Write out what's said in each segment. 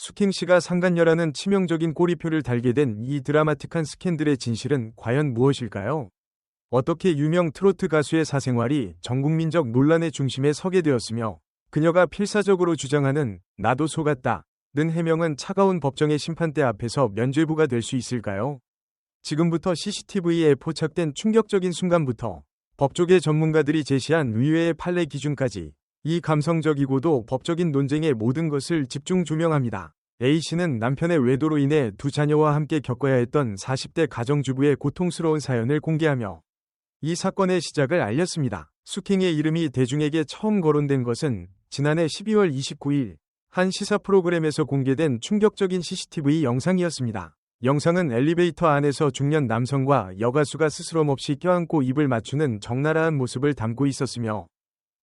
수킹 씨가 상간녀라는 치명적인 꼬리표를 달게 된 이 드라마틱한 스캔들의 진실은 과연 무엇일까요? 어떻게 유명 트로트 가수의 사생활이 전국민적 논란의 중심에 서게 되었으며 그녀가 필사적으로 주장하는 나도 속았다 는 해명은 차가운 법정의 심판대 앞에서 면죄부가 될 수 있을까요? 지금부터 CCTV에 포착된 충격적인 순간부터 법조계 전문가들이 제시한 의외의 판례 기준까지 이 감성적이고도 법적인 논쟁의 모든 것을 집중 조명합니다. A씨는 남편의 외도로 인해 두 자녀와 함께 겪어야 했던 40대 가정주부의 고통스러운 사연을 공개하며 이 사건의 시작을 알렸습니다. 수킹의 이름이 대중에게 처음 거론된 것은 지난해 12월 29일 한 시사 프로그램에서 공개된 충격적인 CCTV 영상이었습니다. 영상은 엘리베이터 안에서 중년 남성과 여가수가 스스럼없이 껴안고 입을 맞추는 적나라한 모습을 담고 있었으며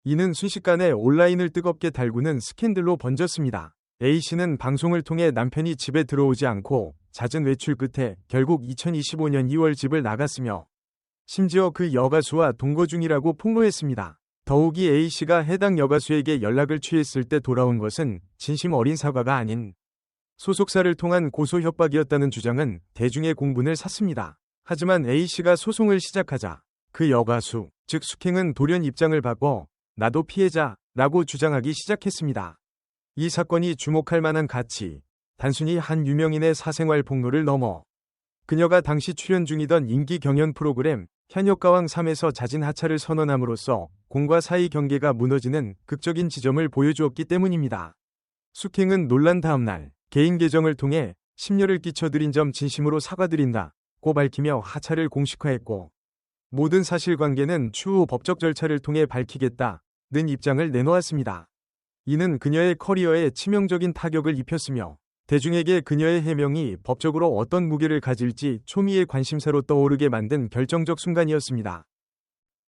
이는 순식간에 온라인을 뜨겁게 달구는 스캔들로 번졌습니다. A씨는 방송을 통해 남편이 집에 들어오지 않고 잦은 외출 끝에 결국 2025년 2월 집을 나갔으며 심지어 그 여가수와 동거 중이라고 폭로했습니다. 더욱이 A씨가 해당 여가수에게 연락을 취했을 때 돌아온 것은 진심 어린 사과가 아닌 소속사를 통한 고소 협박이었다는 주장은 대중의 공분을 샀습니다. 하지만 A씨가 소송을 시작하자 그 여가수, 즉 수킹은 돌연 입장을 바꿔 나도 피해자라고 주장하기 시작했습니다. 이 사건이 주목할 만한 가치, 단순히 한 유명인의 사생활 폭로를 넘어 그녀가 당시 출연 중이던 인기 경연 프로그램 현역가왕 3에서 잦은 하차를 선언함으로써 공과 사의 경계가 무너지는 극적인 지점을 보여주었기 때문입니다. 수킹은 논란 다음 날 개인 계정을 통해 심려를 끼쳐드린 점 진심으로 사과드린다고 밝히며 하차를 공식화했고 모든 사실관계는 추후 법적 절차를 통해 밝히겠다는 입장을 내놓았습니다. 이는 그녀의 커리어에 치명적인 타격을 입혔으며 대중에게 그녀의 해명이 법적으로 어떤 무게를 가질지 초미의 관심사로 떠오르게 만든 결정적 순간이었습니다.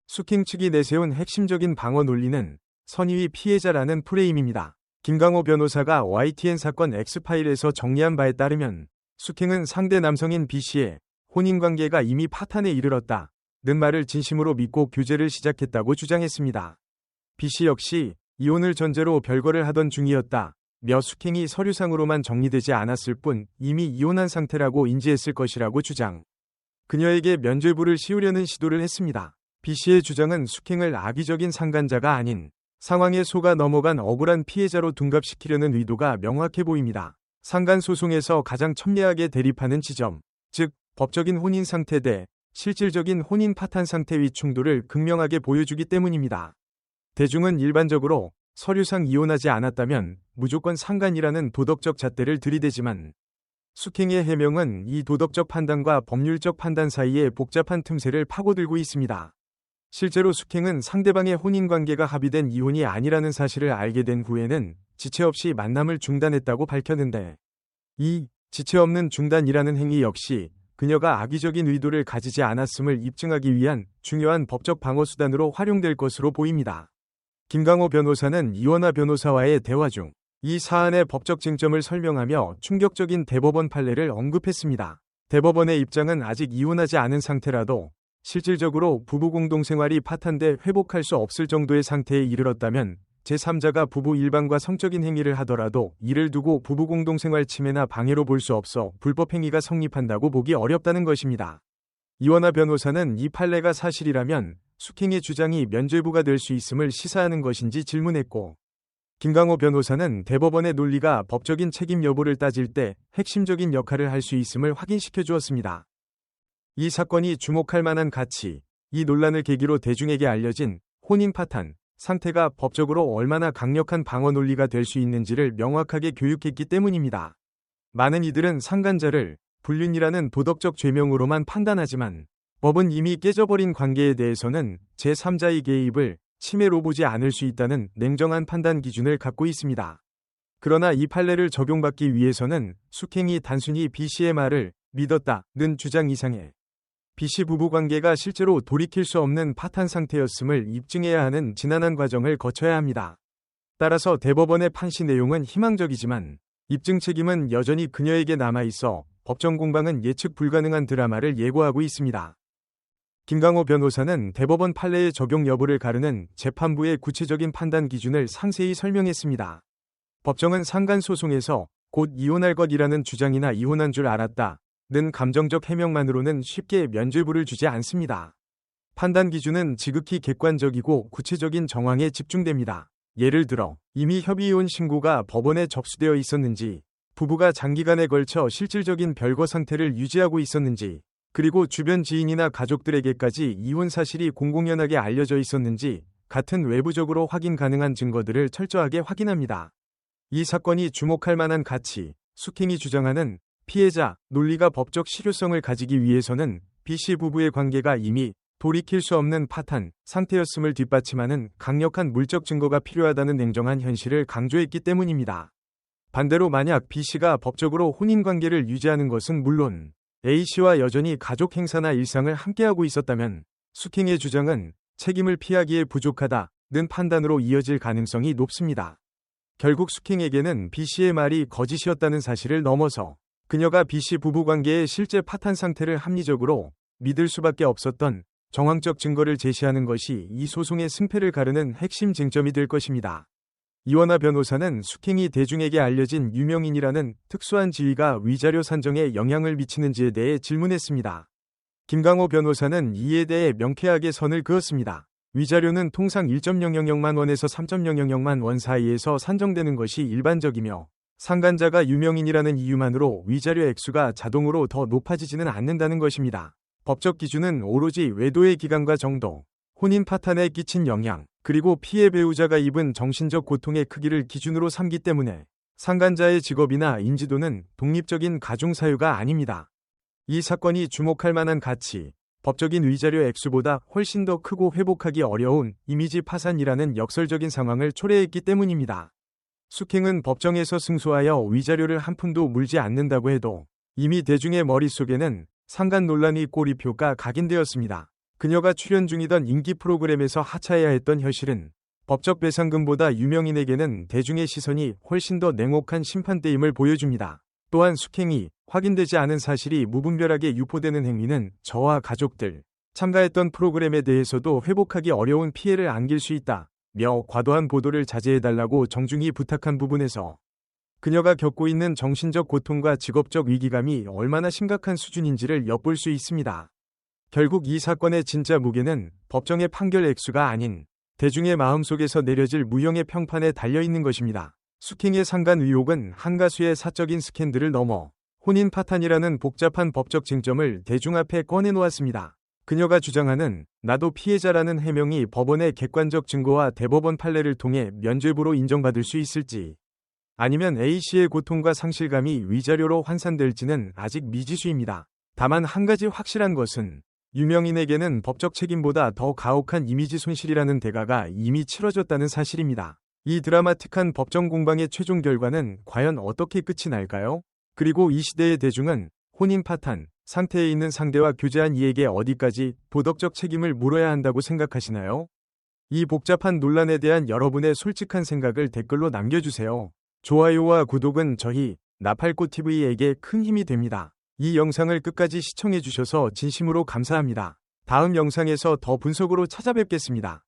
수킹 측이 내세운 핵심적인 방어 논리는 선의의 피해자라는 프레임입니다. 김강호 변호사가 YTN 사건 X파일에서 정리한 바에 따르면 수킹은 상대 남성인 B씨의 혼인관계가 이미 파탄에 이르렀다는 말을 진심으로 믿고 규제를 시작했다고 주장했습니다. B씨 역시 이혼을 전제로 별거를 하던 중이었다. 며 수킹이 서류상으로만 정리되지 않았을 뿐 이미 이혼한 상태라고 인지했을 것이라고 주장. 그녀에게 면죄부를 씌우려는 시도를 했습니다. B씨의 주장은 수킹을 악의적인 상간자가 아닌 상황에 속아 넘어간 억울한 피해자로 둔갑시키려는 의도가 명확해 보입니다. 상간소송에서 가장 첨예하게 대립하는 지점, 즉 법적인 혼인 상태 대 실질적인 혼인 파탄 상태의 충돌을 극명하게 보여주기 때문입니다. 대중은 일반적으로 서류상 이혼하지 않았다면 무조건 상간이라는 도덕적 잣대를 들이대지만 수킹의 해명은 이 도덕적 판단과 법률적 판단 사이의 복잡한 틈새를 파고들고 있습니다. 실제로 수킹은 상대방의 혼인관계가 합의된 이혼이 아니라는 사실을 알게 된 후에는 지체 없이 만남을 중단했다고 밝혔는데 이 지체 없는 중단이라는 행위 역시 그녀가 악의적인 의도를 가지지 않았음을 입증하기 위한 중요한 법적 방어수단으로 활용될 것으로 보입니다. 김강호 변호사는 이원하 변호사와의 대화 중 이 사안의 법적 쟁점을 설명하며 충격적인 대법원 판례를 언급했습니다. 대법원의 입장은 아직 이혼하지 않은 상태라도 실질적으로 부부 공동생활이 파탄돼 회복할 수 없을 정도의 상태에 이르렀다면 제3자가 부부 일방과 성적인 행위를 하더라도 이를 두고 부부 공동생활 침해나 방해로 볼 수 없어 불법 행위가 성립한다고 보기 어렵다는 것입니다. 이원하 변호사는 이 판례가 사실이라면 수킹의 주장이 면죄부가 될 수 있음을 시사하는 것인지 질문했고 김강호 변호사는 대법원의 논리가 법적인 책임 여부를 따질 때 핵심적인 역할을 할 수 있음을 확인시켜 주었습니다. 이 사건이 주목할 만한 가치, 이 논란을 계기로 대중에게 알려진 혼인 파탄 상태가 법적으로 얼마나 강력한 방어 논리가 될 수 있는지를 명확하게 교육했기 때문입니다. 많은 이들은 상간자를 불륜이라는 도덕적 죄명으로만 판단하지만 법은 이미 깨져버린 관계에 대해서는 제3자의 개입을 침해로 보지 않을 수 있다는 냉정한 판단 기준을 갖고 있습니다. 그러나 이 판례를 적용받기 위해서는 수킹이 단순히 B씨의 말을 믿었다는 주장 이상의 B씨 부부관계가 실제로 돌이킬 수 없는 파탄 상태였음을 입증해야 하는 지난한 과정을 거쳐야 합니다. 따라서 대법원의 판시 내용은 희망적이지만 입증 책임은 여전히 그녀에게 남아있어 법정 공방은 예측 불가능한 드라마를 예고하고 있습니다. 김강호 변호사는 대법원 판례의 적용 여부를 가르는 재판부의 구체적인 판단 기준을 상세히 설명했습니다. 법정은 상간소송에서 곧 이혼할 것이라는 주장이나 이혼한 줄 알았다 는 감정적 해명만으로는 쉽게 면죄부를 주지 않습니다. 판단 기준은 지극히 객관적이고 구체적인 정황에 집중됩니다. 예를 들어 이미 협의이혼 신고가 법원에 접수되어 있었는지, 부부가 장기간에 걸쳐 실질적인 별거 상태를 유지하고 있었는지, 그리고 주변 지인이나 가족들에게까지 이혼 사실이 공공연하게 알려져 있었는지 같은 외부적으로 확인 가능한 증거들을 철저하게 확인합니다. 이 사건이 주목할 만한 가치, 숙행이 주장하는 피해자 논리가 법적 실효성을 가지기 위해서는 B씨 부부의 관계가 이미 돌이킬 수 없는 파탄 상태였음을 뒷받침하는 강력한 물적 증거가 필요하다는 냉정한 현실을 강조했기 때문입니다. 반대로 만약 B씨가 법적으로 혼인관계를 유지하는 것은 물론 A씨와 여전히 가족 행사나 일상을 함께하고 있었다면 숙행의 주장은 책임을 피하기에 부족하다는 판단으로 이어질 가능성이 높습니다. 결국 숙행에게는 B씨의 말이 거짓이었다는 사실을 넘어서 그녀가 B씨 부부관계의 실제 파탄 상태를 합리적으로 믿을 수밖에 없었던 정황적 증거를 제시하는 것이 이 소송의 승패를 가르는 핵심 쟁점이 될 것입니다. 이원하 변호사는 숙행이 대중에게 알려진 유명인이라는 특수한 지위가 위자료 산정에 영향을 미치는지에 대해 질문했습니다. 김강호 변호사는 이에 대해 명쾌하게 선을 그었습니다. 위자료는 통상 1.000만 원에서 3.000만 원 사이에서 산정되는 것이 일반적이며 상간자가 유명인이라는 이유만으로 위자료 액수가 자동으로 더 높아지지는 않는다는 것입니다. 법적 기준은 오로지 외도의 기간과 정도, 혼인 파탄에 끼친 영향, 그리고 피해 배우자가 입은 정신적 고통의 크기를 기준으로 삼기 때문에 상간자의 직업이나 인지도는 독립적인 가중 사유가 아닙니다. 이 사건이 주목할 만한 가치, 법적인 위자료 액수보다 훨씬 더 크고 회복하기 어려운 이미지 파산이라는 역설적인 상황을 초래했기 때문입니다. 숙행은 법정에서 승소하여 위자료를 한 푼도 물지 않는다고 해도 이미 대중의 머릿속에는 상간 논란이 꼬리표가 각인되었습니다. 그녀가 출연 중이던 인기 프로그램에서 하차해야 했던 현실은 법적 배상금보다 유명인에게는 대중의 시선이 훨씬 더 냉혹한 심판대임을 보여줍니다. 또한 숙행이 확인되지 않은 사실이 무분별하게 유포되는 행위는 저와 가족들, 참가했던 프로그램에 대해서도 회복하기 어려운 피해를 안길 수 있다며 과도한 보도를 자제해달라고 정중히 부탁한 부분에서 그녀가 겪고 있는 정신적 고통과 직업적 위기감이 얼마나 심각한 수준인지를 엿볼 수 있습니다. 결국 이 사건의 진짜 무게는 법정의 판결 액수가 아닌 대중의 마음속에서 내려질 무형의 평판에 달려있는 것입니다. 숙행의 상간 의혹은 한 가수의 사적인 스캔들을 넘어 혼인 파탄이라는 복잡한 법적 쟁점을 대중 앞에 꺼내놓았습니다. 그녀가 주장하는 나도 피해자라는 해명이 법원의 객관적 증거와 대법원 판례를 통해 면죄부로 인정받을 수 있을지, 아니면 A씨의 고통과 상실감이 위자료로 환산될지는 아직 미지수입니다. 다만 한 가지 확실한 것은 유명인에게는 법적 책임보다 더 가혹한 이미지 손실이라는 대가가 이미 치러졌다는 사실입니다. 이 드라마틱한 법정 공방의 최종 결과는 과연 어떻게 끝이 날까요? 그리고 이 시대의 대중은 혼인 파탄 상태에 있는 상대와 교제한 이에게 어디까지 도덕적 책임을 물어야 한다고 생각하시나요? 이 복잡한 논란에 대한 여러분의 솔직한 생각을 댓글로 남겨주세요. 좋아요와 구독은 저희 나팔꽃TV에게 큰 힘이 됩니다. 이 영상을 끝까지 시청해주셔서 진심으로 감사합니다. 다음 영상에서 더 분석으로 찾아뵙겠습니다.